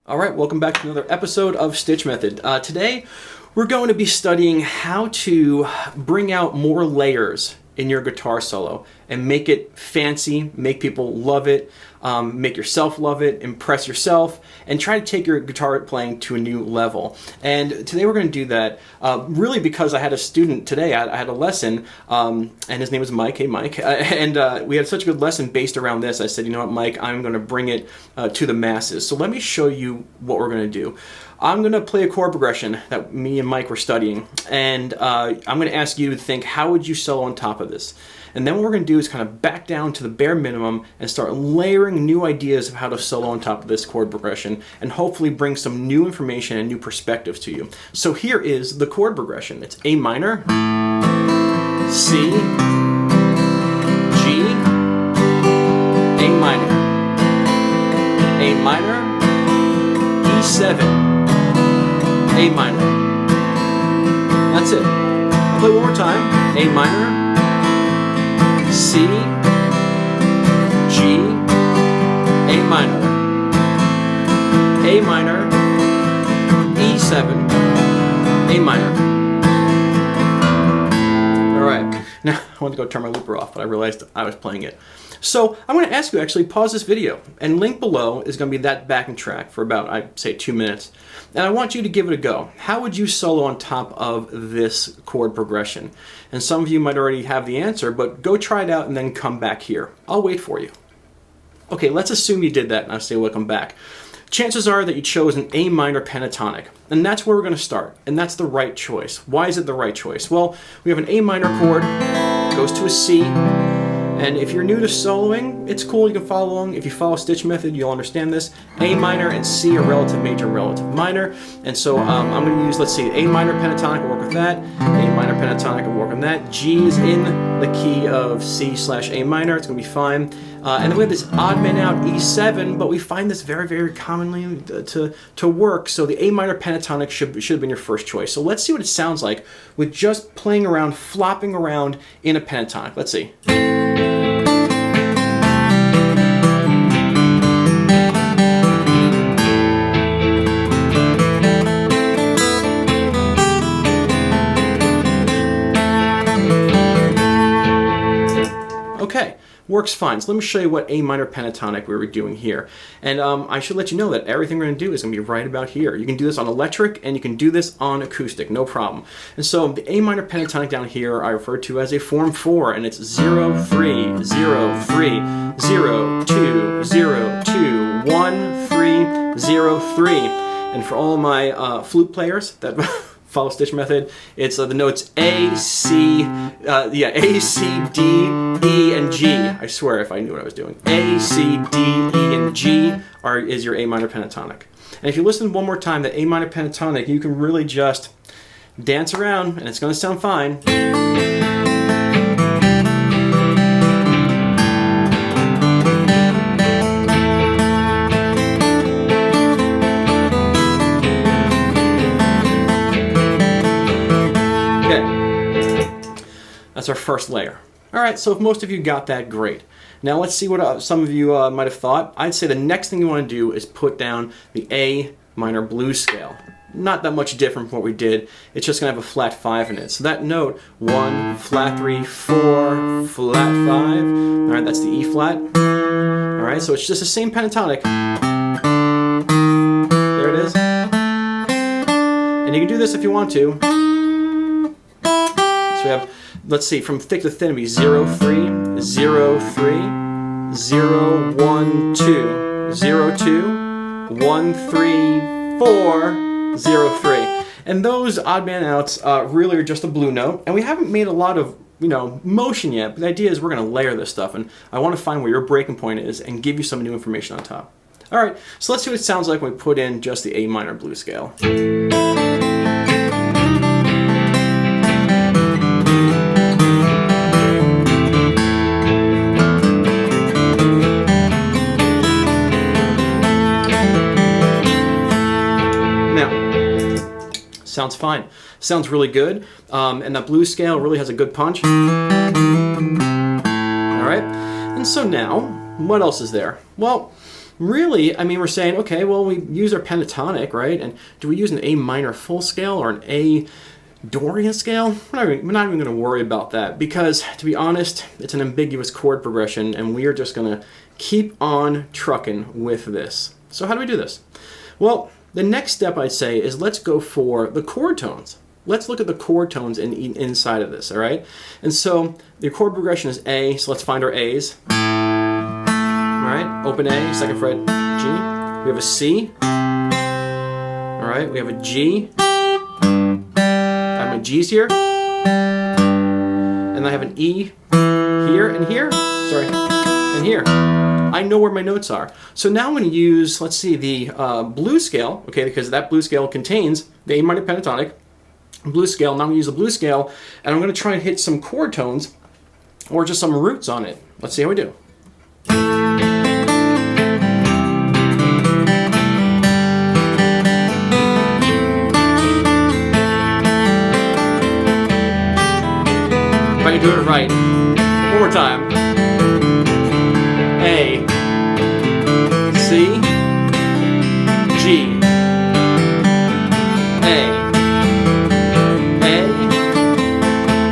All right, welcome back to another episode of StichMethod. Today, we're going to be studying how to bring out more layers in your guitar solo and make it fancy, make people love it, make yourself love it, impress yourself, and try to take your guitar playing to a new level. And today we're going to do that really because I had a student today, I had a lesson, and his name is Mike. Hey, Mike. And we had such a good lesson based around this. I said, you know what, Mike, I'm going to bring it to the masses. So let me show you what we're going to do. I'm going to play a chord progression that me and Mike were studying, and I'm going to ask you to think, how would you solo on top of this? And then what we're going to do is kind of back down to the bare minimum and start layering new ideas of how to solo on top of this chord progression and hopefully bring some new information and new perspectives to you. So here is the chord progression. It's A minor, C, G, A minor, E7, A minor. That's it. I'll play one more time. A minor, C, G, A minor, E7, A minor. All right, now I want to go turn my looper off, but I realized I was playing it. So I'm going to ask you actually pause this video, and link below is going to be that backing track for about, I'd say, 2 minutes. And I want you to give it a go. How would you solo on top of this chord progression? And some of you might already have the answer, but go try it out and then come back here. I'll wait for you. Okay, let's assume you did that, and I'll say welcome back. Chances are that you chose an A minor pentatonic, and that's where we're going to start, and that's the right choice. Why is it the right choice? Well, we have an A minor chord, goes to a C, and if you're new to soloing, it's cool, you can follow along. If you follow StichMethod, you'll understand this. A minor and C are relative major and relative minor. And so I'm going to use, let's see, A minor pentatonic will work with that. A minor pentatonic will work on that. G is in the key of C/A minor. It's going to be fine. And then we have this odd man out E7, but we find this very, very commonly to work. So the A minor pentatonic should have been your first choice. So let's see what it sounds like with just playing around, flopping around in a pentatonic. Let's see. Okay, works fine. So let me show you what A minor pentatonic we were doing here. And I should let you know that everything we're going to do is going to be right about here. You can do this on electric and you can do this on acoustic, no problem. And so the A minor pentatonic down here I refer to as a form 4, and it's 0, 3, 0, 3, 0, 2, 0, 2, 1, 3, 0, 3. And for all my flute players that follow StichMethod, it's the notes A, C, A, C, D, E, and G. I swear if I knew what I was doing. A, C, D, E, and G is your A minor pentatonic. And if you listen one more time, that A minor pentatonic, you can really just dance around, and it's going to sound fine. That's our first layer. All right, so if most of you got that, great. Now let's see what some of you might have thought. I'd say the next thing you want to do is put down the A minor blues scale. Not that much different from what we did. It's just going to have a flat 5 in it. So that note, 1, flat 3, 4, flat 5. All right, that's the E flat. All right, so it's just the same pentatonic. There it is. And you can do this if you want to. So we have, let's see, from thick to thin, it'd be 0, 3, 0, 3, 0, 1, 2, 0, 2, 1, 3, 4, 0, 3. And those odd man outs really are just a blue note, and we haven't made a lot of motion yet, but the idea is we're going to layer this stuff, and I want to find where your breaking point is and give you some new information on top. All right, so let's see what it sounds like when we put in just the A minor blues scale. Sounds fine. Sounds really good. And that blues scale really has a good punch. All right. And so now, what else is there? Well, really, I mean, we're saying, okay, well, we use our pentatonic, right? And do we use an A minor full scale or an A Dorian scale? We're not even going to worry about that because, to be honest, it's an ambiguous chord progression, and we are just going to keep on trucking with this. So how do we do this? Well, the next step I'd say is let's go for the chord tones. Let's look at the chord tones inside of this, all right? And so the chord progression is A, so let's find our A's. All right, open A, second fret, G. We have a C. All right, we have a G. I have my G's here. And I have an E here and here. Sorry, and here. I know where my notes are. So now I'm going to use, let's see, the blues scale, okay, because that blues scale contains the A minor pentatonic blues scale. Now I'm going to use the blues scale, and I'm going to try and hit some chord tones or just some roots on it. Let's see how we do. If I can do it right. One more time. A, C, G, A,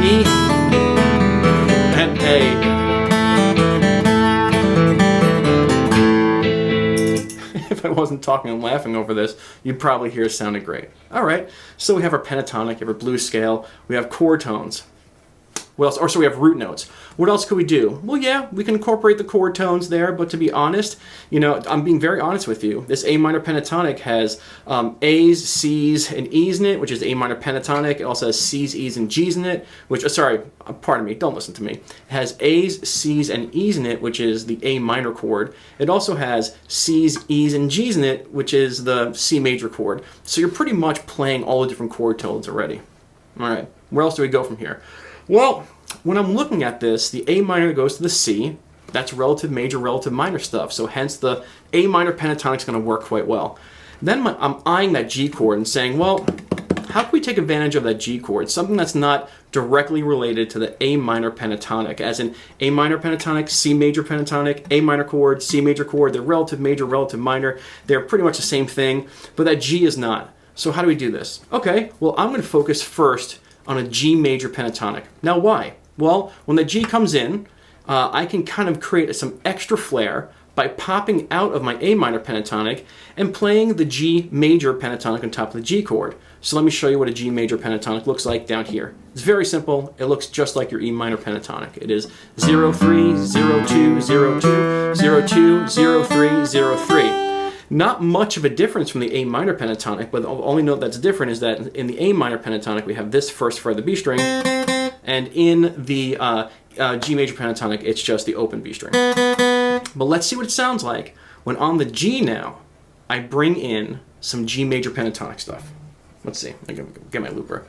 E, and A. If I wasn't talking and laughing over this, you'd probably hear it sounded great. All right, so we have our pentatonic, we have our blues scale, we have chord tones. What else? Or so we have root notes. What else could we do? Well, yeah, we can incorporate the chord tones there, but to be honest, you know, I'm being very honest with you. This A minor pentatonic has A's, C's, and E's in it, which is A minor pentatonic. It also has C's, E's, and G's in it, which, sorry, pardon me, don't listen to me. It has A's, C's, and E's in it, which is the A minor chord. It also has C's, E's, and G's in it, which is the C major chord. So you're pretty much playing all the different chord tones already. All right, where else do we go from here? Well, when I'm looking at this, the A minor goes to the C. That's relative major, relative minor stuff. So hence the A minor pentatonic is going to work quite well. Then I'm eyeing that G chord and saying, well, how can we take advantage of that G chord? Something that's not directly related to the A minor pentatonic, as in A minor pentatonic, C major pentatonic, A minor chord, C major chord. They're relative major, relative minor. They're pretty much the same thing, but that G is not. So how do we do this? Okay, well, I'm going to focus first on a G major pentatonic. Now why? Well, when the G comes in, I can kind of create some extra flair by popping out of my A minor pentatonic and playing the G major pentatonic on top of the G chord. So let me show you what a G major pentatonic looks like down here. It's very simple. It looks just like your E minor pentatonic. It is 0, 3, 0, 2, 0, 2, 0, 2, 0, 3, 0, 3. Not much of a difference from the A minor pentatonic, but the only note that's different is that in the A minor pentatonic we have this first fret of the B string, and in the G major pentatonic it's just the open B string. But let's see what it sounds like when on the G now I bring in some G major pentatonic stuff. Let's see, I can get my looper.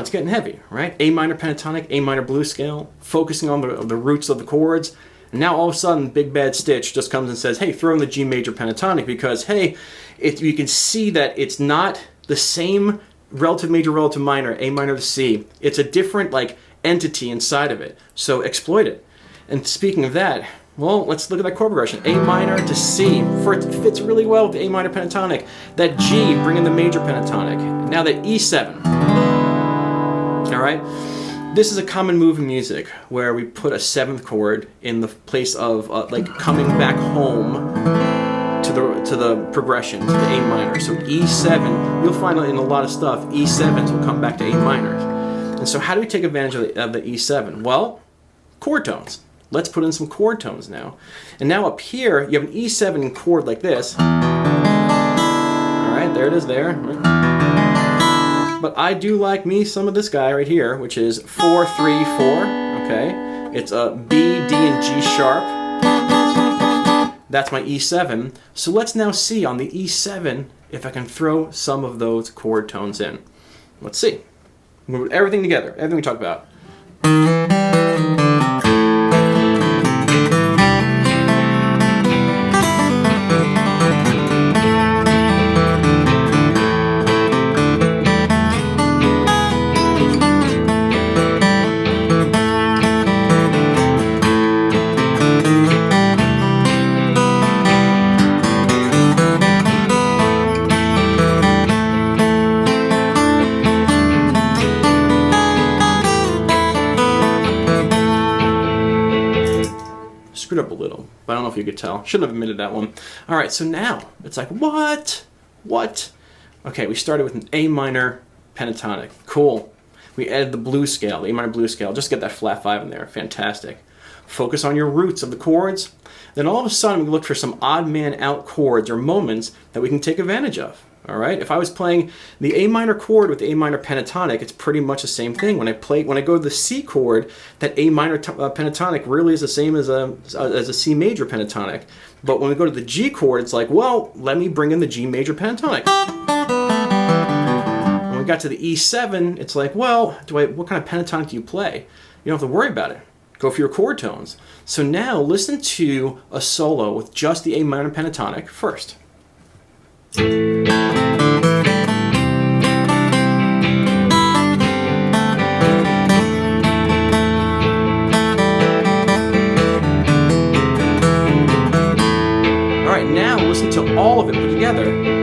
It's getting heavy, right? A minor pentatonic, A minor blues scale, focusing on the roots of the chords. And now all of a sudden, Big Bad Stitch just comes and says, hey, throw in the G major pentatonic because, hey, you can see that it's not the same relative major, relative minor, A minor to C. It's a different entity inside of it. So exploit it. And speaking of that, well, let's look at that chord progression. A minor to C. It fits really well with the A minor pentatonic. That G, bring in the major pentatonic. Now that E7. All right, this is a common move in music where we put a seventh chord in the place of coming back home to the progression, to the A minor. So E7, you'll find in a lot of stuff, E7s will come back to A minors. And so how do we take advantage of the E7? Well, chord tones. Let's put in some chord tones now. And now up here, you have an E7 chord like this. All right, there it is there. But I do like me some of this guy right here, which is 4, 3, 4. Okay, it's a B, D, and G sharp. That's my E7. So let's now see on the E7 if I can throw some of those chord tones in. Let's see. Move everything together, everything we talked about. Screwed up a little, but I don't know if you could tell. Shouldn't have admitted that one. All right, so now it's like, what? Okay, we started with an A minor pentatonic. Cool. We added the blues scale, the A minor blues scale. Just get that flat 5 in there. Fantastic. Focus on your roots of the chords. Then all of a sudden, we look for some odd man out chords or moments that we can take advantage of. All right. If I was playing the A minor chord with the A minor pentatonic, it's pretty much the same thing. When I go to the C chord, that A minor pentatonic really is the same as a C major pentatonic. But when we go to the G chord, it's like, well, let me bring in the G major pentatonic. When we got to the E7, it's like, well, what kind of pentatonic do you play? You don't have to worry about it. Go for your chord tones. So now listen to a solo with just the A minor pentatonic first. Alright, now listen to all of it put together.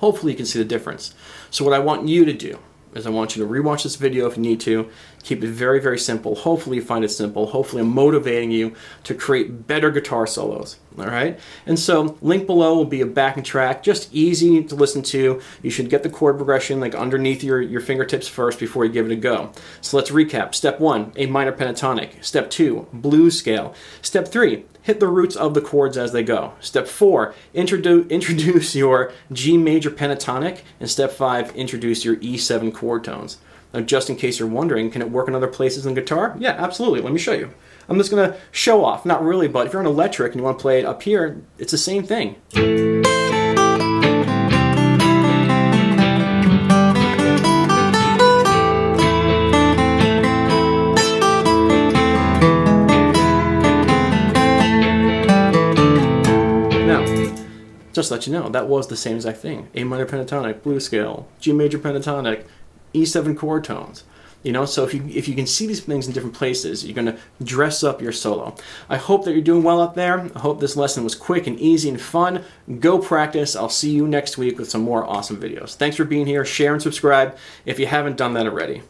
Hopefully you can see the difference. So what I want you to do is I want you to rewatch this video if you need to. Keep it very, very simple. Hopefully you find it simple. Hopefully I'm motivating you to create better guitar solos. All right? And so link below will be a backing track, just easy to listen to. You should get the chord progression like underneath your fingertips first before you give it a go. So let's recap. Step 1, A minor pentatonic. Step 2, blues scale. Step 3, hit the roots of the chords as they go. Step 4, introduce your G major pentatonic. And step 5, introduce your E7 chord tones. Now, just in case you're wondering, can it work in other places in guitar? Yeah, absolutely. Let me show you. I'm just going to show off. Not really, but if you're on electric and you want to play it up here, it's the same thing. Just to let you know, that was the same exact thing. A minor pentatonic, blues scale, G major pentatonic, E7 chord tones. You know, so if you can see these things in different places, you're going to dress up your solo. I hope that you're doing well out there. I hope this lesson was quick and easy and fun. Go practice. I'll see you next week with some more awesome videos. Thanks for being here. Share and subscribe if you haven't done that already.